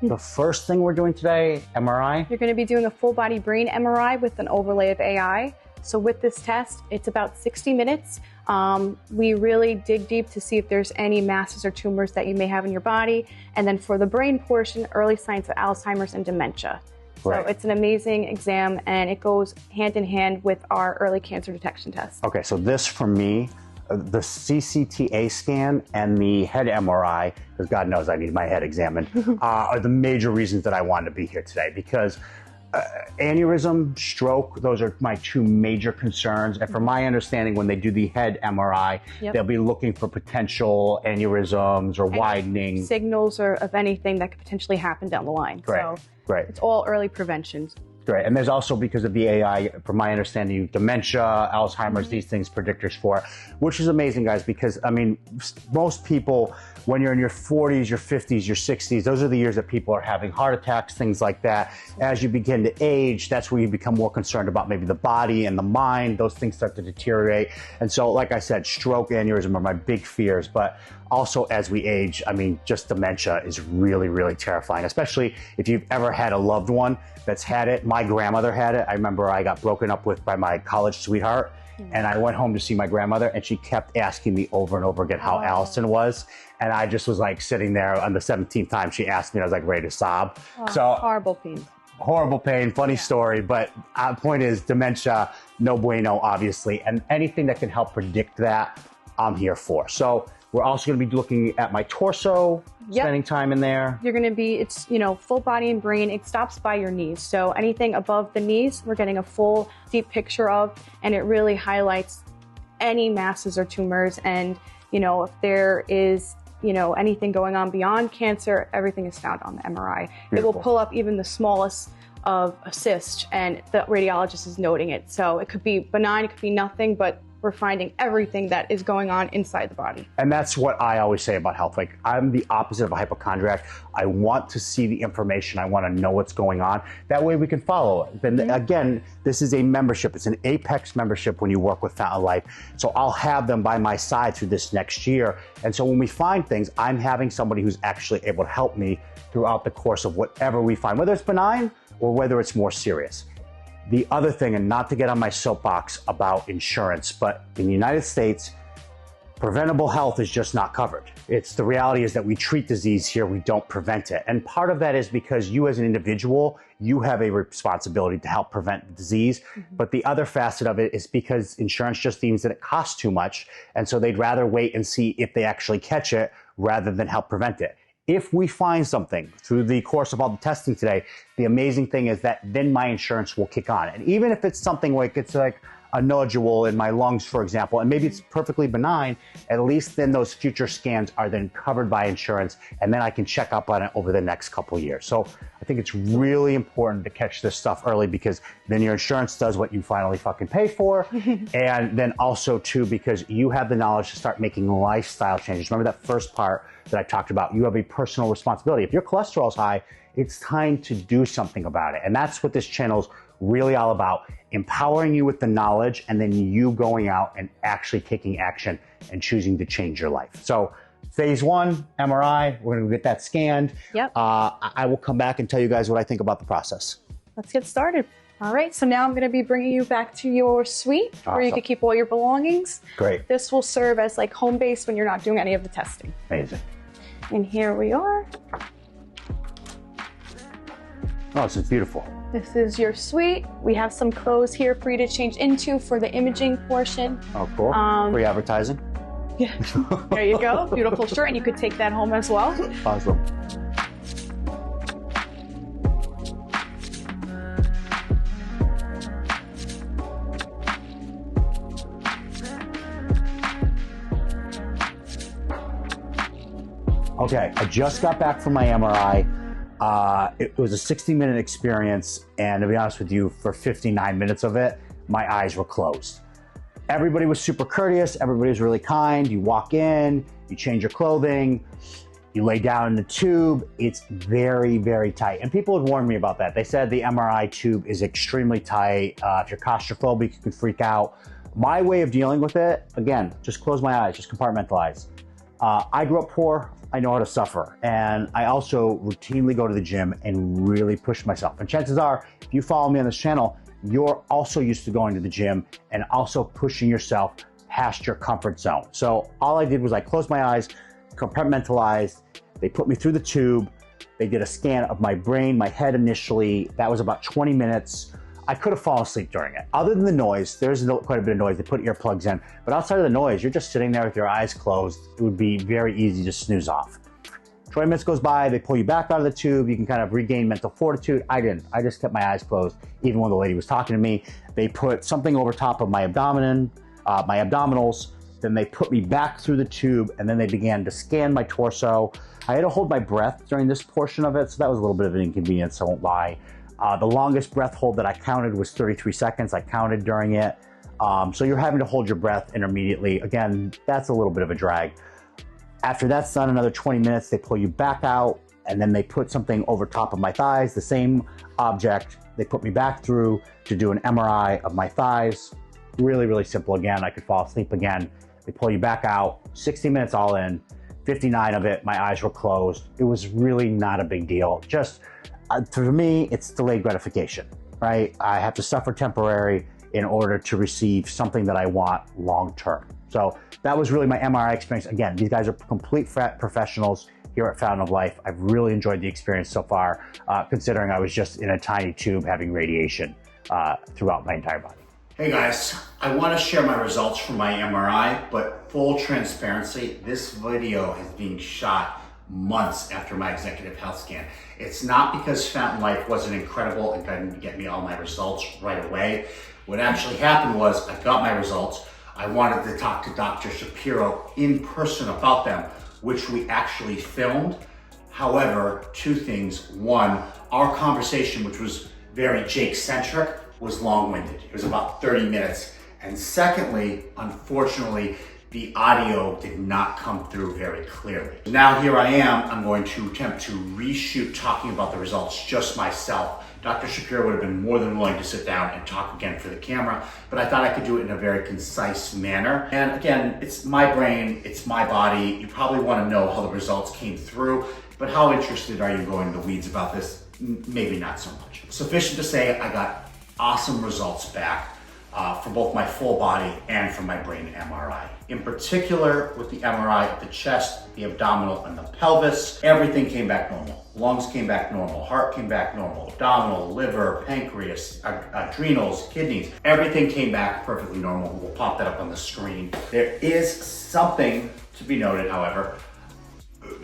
The first thing we're doing today, MRI? You're going to be doing a full body brain MRI with an overlay of AI. So with this test, it's about 60 minutes. We really dig deep to see if there's any masses or tumors that you may have in your body. And then for the brain portion, early signs of Alzheimer's and dementia. Right. So it's an amazing exam, and it goes hand in hand with our early cancer detection test. Okay, so this for me, the CCTA scan and the head MRI, because God knows I need my head examined, are the major reasons that I wanted to be here today, because aneurysm, stroke, those are my two major concerns. And from my understanding, when they do the head MRI, they'll be looking for potential aneurysms or widening. Signals or of anything that could potentially happen down the line. Great. So Great. it's all early prevention. Great. And there's also, because of the AI, from my understanding, dementia, Alzheimer's, these things, predictors for it, which is amazing, guys, because, I mean, most people, when you're in your 40s, your 50s, your 60s, those are the years that people are having heart attacks, things like that. As you begin to age, that's where you become more concerned about maybe the body and the mind. Those things start to deteriorate. And so, like I said, stroke, aneurysm are my big fears. But also, as we age, I mean, just dementia is really, really terrifying, especially if you've ever had a loved one that's had it. My grandmother had it. I remember I got broken up with by my college sweetheart, and I went home to see my grandmother, and she kept asking me over and over again how Allison was. And I just was like sitting there on the 17th time she asked me, I was like ready to sob. So Horrible pain. Horrible pain, funny story, but point is dementia, no bueno, obviously. And anything that can help predict that, I'm here for. So we're also going to be looking at my torso, spending time in there. You're going to be, it's, you know, full body and brain. It stops by your knees. So anything above the knees, we're getting a full deep picture of, and it really highlights any masses or tumors. And, you know, if there is, you know, anything going on beyond cancer, everything is found on the MRI. Beautiful. It will pull up even the smallest of a cyst, and the radiologist is noting it. So it could be benign, it could be nothing, but we're finding everything that is going on inside the body. And that's what I always say about health. Like, I'm the opposite of a hypochondriac. I want to see the information. I want to know what's going on. That way we can follow it. Then again, this is a membership. It's an Apex membership when you work with Fountain Life. So I'll have them by my side through this next year. And so when we find things, I'm having somebody who's actually able to help me throughout the course of whatever we find, whether it's benign or whether it's more serious. The other thing, and not to get on my soapbox about insurance, but in the United States, preventable health is just not covered. The reality is that we treat disease here, we don't prevent it. And part of that is because you as an individual, you have a responsibility to help prevent disease. But the other facet of it is because insurance just deems that it costs too much. And so they'd rather wait and see if they actually catch it rather than help prevent it. If we find something through the course of all the testing today, the amazing thing is that then my insurance will kick on. And even if it's something like it's like a nodule in my lungs, for example, and maybe it's perfectly benign, at least then those future scans are then covered by insurance, and then I can check up on it over the next couple of years. So I think it's really important to catch this stuff early, because then your insurance does what you finally fucking pay for. And then also too, because you have the knowledge to start making lifestyle changes. Remember that first part that I talked about? You have a personal responsibility. If your cholesterol is high, it's time to do something about it. And that's what this channel is really all about, empowering you with the knowledge, and then you going out and actually taking action and choosing to change your life. So phase 1, MRI, we're gonna get that scanned. I will come back and tell you guys what I think about the process. Let's get started. All right, so now I'm gonna be bringing you back to your suite where you can keep all your belongings. Great. This will serve as like home base when you're not doing any of the testing. Amazing. And here we are. Oh, this is beautiful. This is your suite. We have some clothes here for you to change into for the imaging portion. Oh, cool. Free advertising. Yeah. There you go. Beautiful shirt, and you could take that home as well. Awesome. Okay, I just got back from my MRI. It was a 60-minute experience, and to be honest with you, for 59 minutes of it, my eyes were closed. Everybody was super courteous, everybody was really kind. You walk in, you change your clothing, you lay down in the tube. It's very, very tight. And people had warned me about that. They said the MRI tube is extremely tight. If you're claustrophobic, you could freak out. My way of dealing with it, again, just close my eyes, just compartmentalize. I grew up poor. I know how to suffer. And I also routinely go to the gym and really push myself. And chances are, if you follow me on this channel, you're also used to going to the gym and also pushing yourself past your comfort zone. So all I did was I closed my eyes, compartmentalized, they put me through the tube, they did a scan of my brain, my head initially. That was about 20 minutes. I could have fallen asleep during it. Other than the noise, there's quite a bit of noise. They put earplugs in, but outside of the noise, you're just sitting there with your eyes closed. It would be very easy to snooze off. 20 minutes goes by, they pull you back out of the tube. You can kind of regain mental fortitude. I didn't. I just kept my eyes closed, even when the lady was talking to me. They put something over top of my abdomen, my abdominals. Then they put me back through the tube, and then they began to scan my torso. I had to hold my breath during this portion of it, so that was a little bit of an inconvenience, I won't lie. The longest breath hold that I counted was 33 seconds. I counted during it. So you're having to hold your breath intermediately. Again, that's a little bit of a drag. After that's done, another 20 minutes, they pull you back out, and then they put something over top of my thighs, the same object. They put me back through to do an MRI of my thighs. Really, really simple. Again, I could fall asleep again. They pull you back out, 60 minutes all in, 59 of it, my eyes were closed. It was really not a big deal. Just, for me, it's delayed gratification, right? I have to suffer temporary in order to receive something that I want long-term. So that was really my MRI experience. Again, these guys are complete professionals here at Fountain of Life. I've really enjoyed the experience so far, considering I was just in a tiny tube having radiation throughout my entire body. Hey guys, I want to share my results from my MRI, but full transparency, this video is being shot months after my executive health scan. It's not because Fountain Life wasn't incredible and couldn't get me all my results right away. What actually happened was I got my results. I wanted to talk to Dr. Shapiro in person about them, which we actually filmed. However, two things. One, our conversation, which was very Jake-centric, was long-winded. It was about 30 minutes. And secondly, unfortunately, the audio did not come through very clearly. Now here I am, I'm going to attempt to reshoot talking about the results just myself. Dr. Shapiro would have been more than willing to sit down and talk again for the camera, but I thought I could do it in a very concise manner. And again, it's my brain, it's my body. You probably want to know how the results came through, but how interested are you going in the weeds about this? Maybe not so much. Sufficient to say I got awesome results back for both my full body and from my brain MRI. In particular, with the MRI of the chest, the abdominal, and the pelvis, everything came back normal. Lungs came back normal, heart came back normal, abdominal, liver, pancreas, adrenals, kidneys, everything came back perfectly normal. We'll pop that up on the screen. There is something to be noted, however,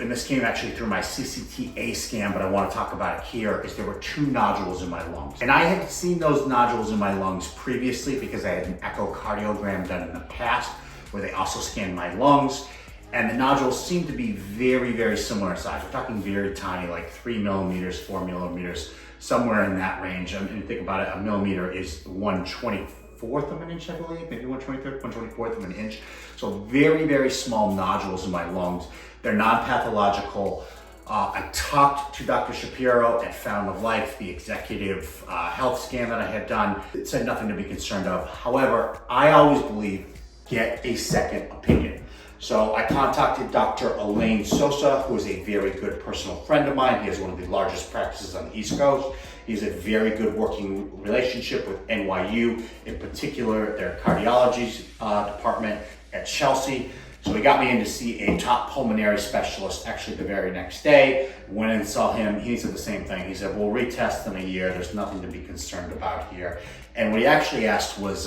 and this came actually through my CCTA scan, but I want to talk about it here, is there were 2 nodules in my lungs. And I had seen those nodules in my lungs previously because I had an echocardiogram done in the past where they also scanned my lungs. And the nodules seemed to be very, very similar in size. We're talking very tiny, like 3 millimeters, 4 millimeters, somewhere in that range. I mean, think about it, a millimeter is 1/24th of an inch, I believe, maybe 1/23rd, 1/24th of an inch. So very, very small nodules in my lungs. They're non-pathological. I talked to Dr. Shapiro at Fountain of Life, the executive health scan that I had done. It said nothing to be concerned of. However, I always believe, get a second opinion. So I contacted Dr. Elaine Sosa, who is a very good personal friend of mine. He has one of the largest practices on the East Coast. He has a very good working relationship with NYU, in particular their cardiology department at Chelsea. So he got me in to see a top pulmonary specialist actually the very next day. Went and saw him, he said the same thing. He said, we'll retest in a year, there's nothing to be concerned about here. And what he actually asked was,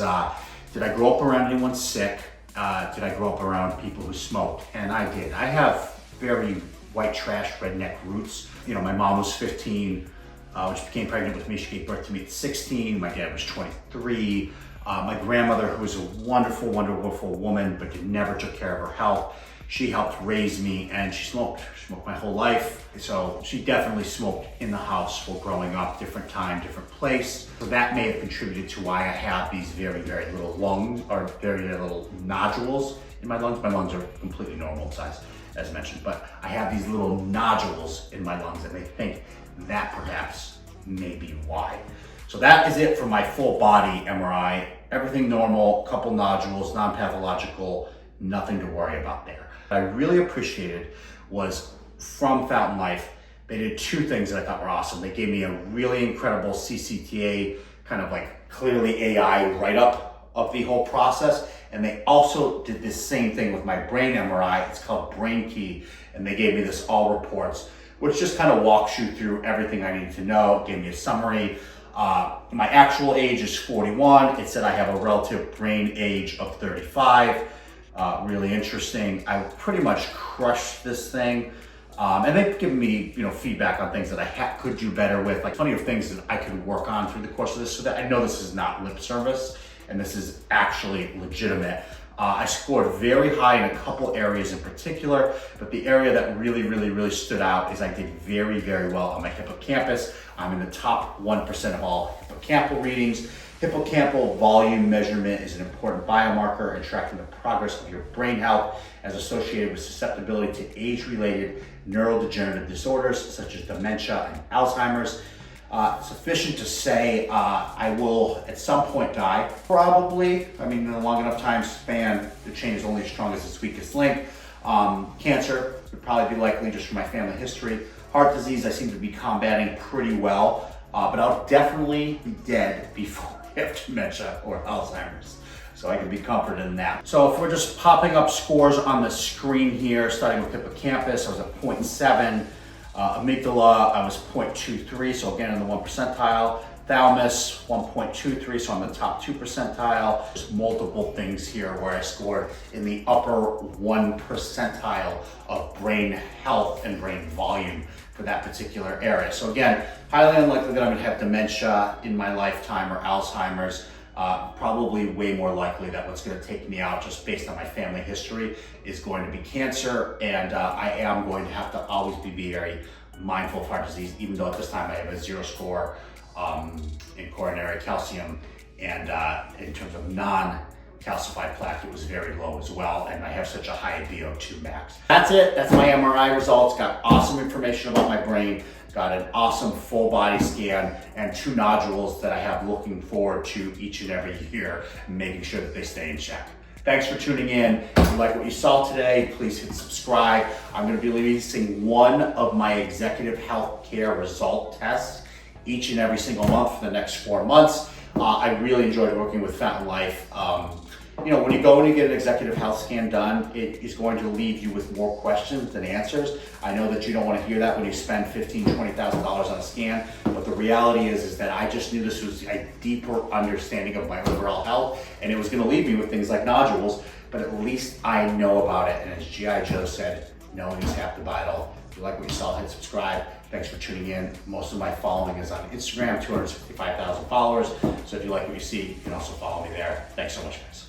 did I grow up around anyone sick? Did I grow up around people who smoked? And I did. I have very white trash redneck roots. You know, my mom was 15, when she became pregnant with me. She gave birth to me at 16. My dad was 23. My grandmother, who was a wonderful, wonderful woman, but never took care of her health, she helped raise me, and she smoked. She smoked my whole life. So she definitely smoked in the house while growing up, different time, different place. So that may have contributed to why I have these very, very little lungs, or very, very little nodules in my lungs. My lungs are completely normal size, as mentioned, but I have these little nodules in my lungs, and they think that perhaps may be why. So that is it for my full body MRI. Everything normal, couple nodules, non-pathological, nothing to worry about there. I really appreciated was from Fountain Life. They did two things that I thought were awesome. They gave me a really incredible CCTA, kind of like clearly AI write-up of the whole process. And they also did this same thing with my brain MRI. It's called Brain Key. And they gave me this all reports, which just kind of walks you through everything I need to know. It gave me a summary. My actual age is 41. It said I have a relative brain age of 35. Really interesting. I pretty much crushed this thing. And they've given me, feedback on things that I could do better with, like plenty of things that I could work on through the course of this, so that I know this is not lip service and this is actually legitimate. I scored very high in a couple areas in particular, but the area that really stood out is I did very, very well on my hippocampus. I'm in the top 1% of all hippocampal readings. Hippocampal volume measurement is an important biomarker in tracking the progress of your brain health as associated with susceptibility to age-related neurodegenerative disorders such as dementia and Alzheimer's. Sufficient to say I will at some point die, probably. In a long enough time span, the chain is only as strong as its weakest link. Cancer would probably be likely just from my family history. Heart disease I seem to be combating pretty well, but I'll definitely be dead before I have dementia or Alzheimer's. So I can be comforted in that. So if we're just popping up scores on the screen here, starting with hippocampus, I was at 0.7. Amygdala, I was 0.23, so again in the 1 percentile. Thalamus, 1.23, so I'm in the top 2 percentile. There's multiple things here where I scored in the upper 1 percentile of brain health and brain volume for that particular area. So again, highly unlikely that I'm gonna have dementia in my lifetime or Alzheimer's. Probably way more likely that what's going to take me out, just based on my family history, is going to be cancer, and I am going to have to always be very mindful of heart disease, even though at this time I have a 0 score in coronary calcium, and in terms of non-calcified plaque, it was very low as well, and I have such a high VO2 max. That's it. That's my MRI results. Got awesome information about my brain. Got an awesome full body scan and 2 nodules that I have looking forward to each and every year, making sure that they stay in check. Thanks for tuning in. If you like what you saw today, please hit subscribe. I'm going to be releasing one of my executive healthcare result tests each and every single month for the next 4 months. I really enjoyed working with Fountain Life. When you go and you get an executive health scan done, it is going to leave you with more questions than answers. I know that you don't want to hear that when you spend $15,000, $20,000 on a scan, but the reality is that I just knew this was a deeper understanding of my overall health, and it was going to leave me with things like nodules, but at least I know about it. And as G.I. Joe said, knowing is half the battle. If you like what you saw, hit subscribe. Thanks for tuning in. Most of my following is on Instagram, 265,000 followers. So if you like what you see, you can also follow me there. Thanks so much, guys.